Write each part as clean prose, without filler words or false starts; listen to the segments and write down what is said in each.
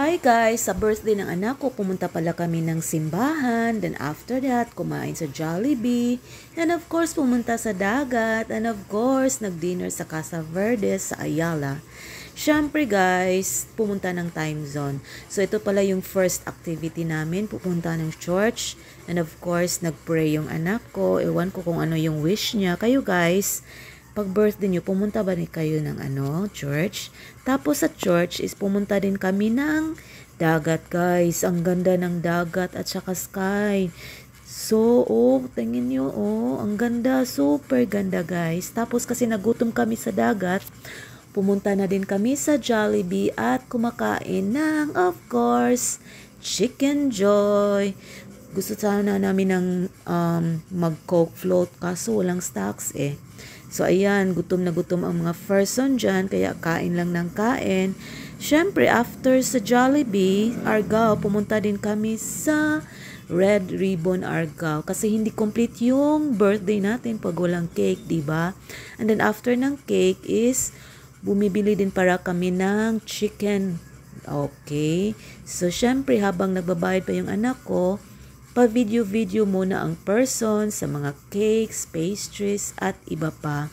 Hi guys! Sa birthday ng anak ko, pumunta pala kami ng simbahan. Then after that, kumain sa Jollibee. And of course, pumunta sa dagat. And of course, nag-dinner sa Casa Verde sa Ayala. Siyempre guys, pumunta ng time zone. So ito pala yung first activity namin, pupunta ng church. And of course, nag-pray yung anak ko. Ewan ko kung ano yung wish niya. Kayo guys, pag birthday nyo, pumunta ba kayo ng church? Tapos sa church is pumunta din kami ng dagat guys. Ang ganda ng dagat at saka sky. So, tingin nyo, ang ganda, super ganda guys. Tapos kasi nagutom kami sa dagat, pumunta na din kami sa Jollibee at kumakain ng, of course, Chicken Joy. Gusto sana namin ng mag-Coke float kaso walang stocks eh. So, ayan, gutom na gutom ang mga person dyan, kaya kain lang ng kain. Siyempre, after sa Jollibee, Argao, pumunta din kami sa Red Ribbon Argao. Kasi hindi complete yung birthday natin pag walang cake, diba? And then, after ng cake is, bumibili din para kami ng chicken. Okay. So, siyempre, habang nagbabayad pa yung anak ko, pa-video-video muna ang person sa mga cakes, pastries, at iba pa.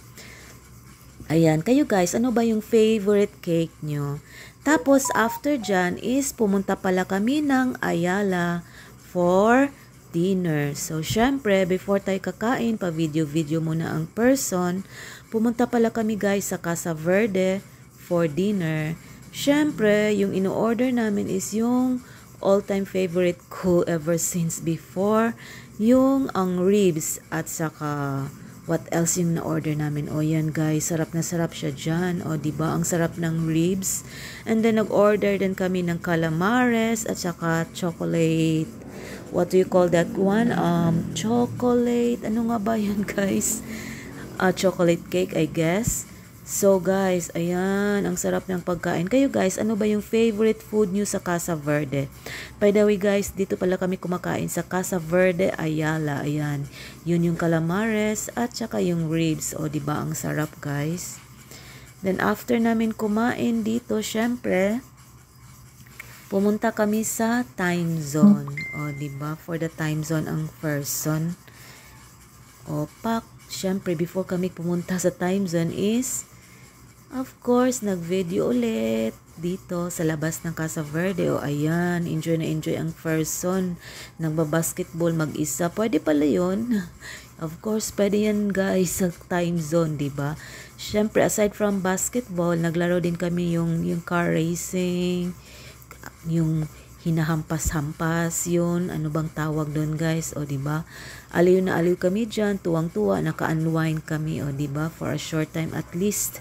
Ayan, kayo guys, ano ba yung favorite cake nyo? Tapos, after dyan is pumunta pala kami ng Ayala for dinner. So, syempre, before tayo kakain, pa-video-video muna ang person. Pumunta pala kami guys sa Casa Verde for dinner. Syempre, yung ino-order namin is yung all-time favorite ko ever since before, yung ang ribs at saka what else yung na-order namin. Yan guys, sarap na sarap siya dyan. Diba? Ang sarap ng ribs. And then nag-order din kami ng calamares at saka chocolate. What do you call that one? Chocolate. Ano nga ba yan guys? Chocolate cake, I guess. So guys, ayan, ang sarap ng pagkain. Kayo guys, ano ba yung favorite food nyo sa Casa Verde? By the way guys, dito pala kami kumakain sa Casa Verde, Ayala. Ayan, yun yung calamares at saka yung ribs. Diba, ang sarap guys. Then after namin kumain dito, syempre, pumunta kami sa time zone. Diba, for the time zone ang person. Syempre, before kami pumunta sa time zone is, of course, nag-video ulit dito sa labas ng Casa Verde. Ayan, enjoy na enjoy ang person. Nagbabasketball mag-isa. Pwede pala yun. Of course, pwede yan guys sa time zone, diba? Syempre, aside from basketball, naglaro din kami yung car racing, yung hinahampas-hampas yun. Ano bang tawag doon guys? Diba? Aliw na aliw kami dyan. Tuwang-tuwa. Naka-unwind kami. Diba? For a short time at least.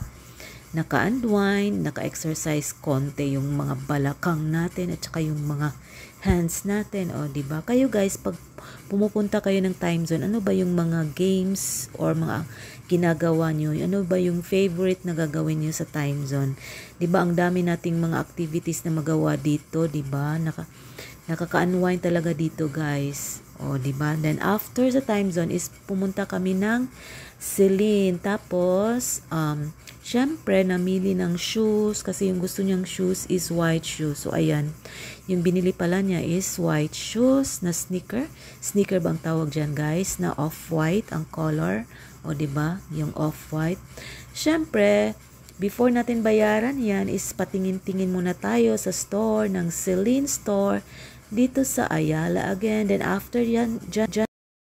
Naka-unwind. Naka-exercise konti yung mga balakang natin at saka yung mga hands natin. Diba? Kayo guys, pag pumupunta kayo ng time zone, ano ba yung mga games or mga ginagawa nyo? Ano ba yung favorite na gagawin nyo sa time zone? Diba, ang dami nating mga activities na magawa dito, diba? Nakaka-unwind talaga dito, guys. Diba? Then, after sa time zone is pumunta kami ng Celine. Tapos, syempre, namili ng shoes kasi yung gusto niyang shoes is white shoes. So, ayan. Yung binili pala niya is white shoes na sneaker. Sneaker bang tawag dyan, guys? Na off-white ang color. Diba? Yung off-white. Syempre, before natin bayaran yan is patingin-tingin muna tayo sa store ng Celine store dito sa Ayala again. Then after yan, dyan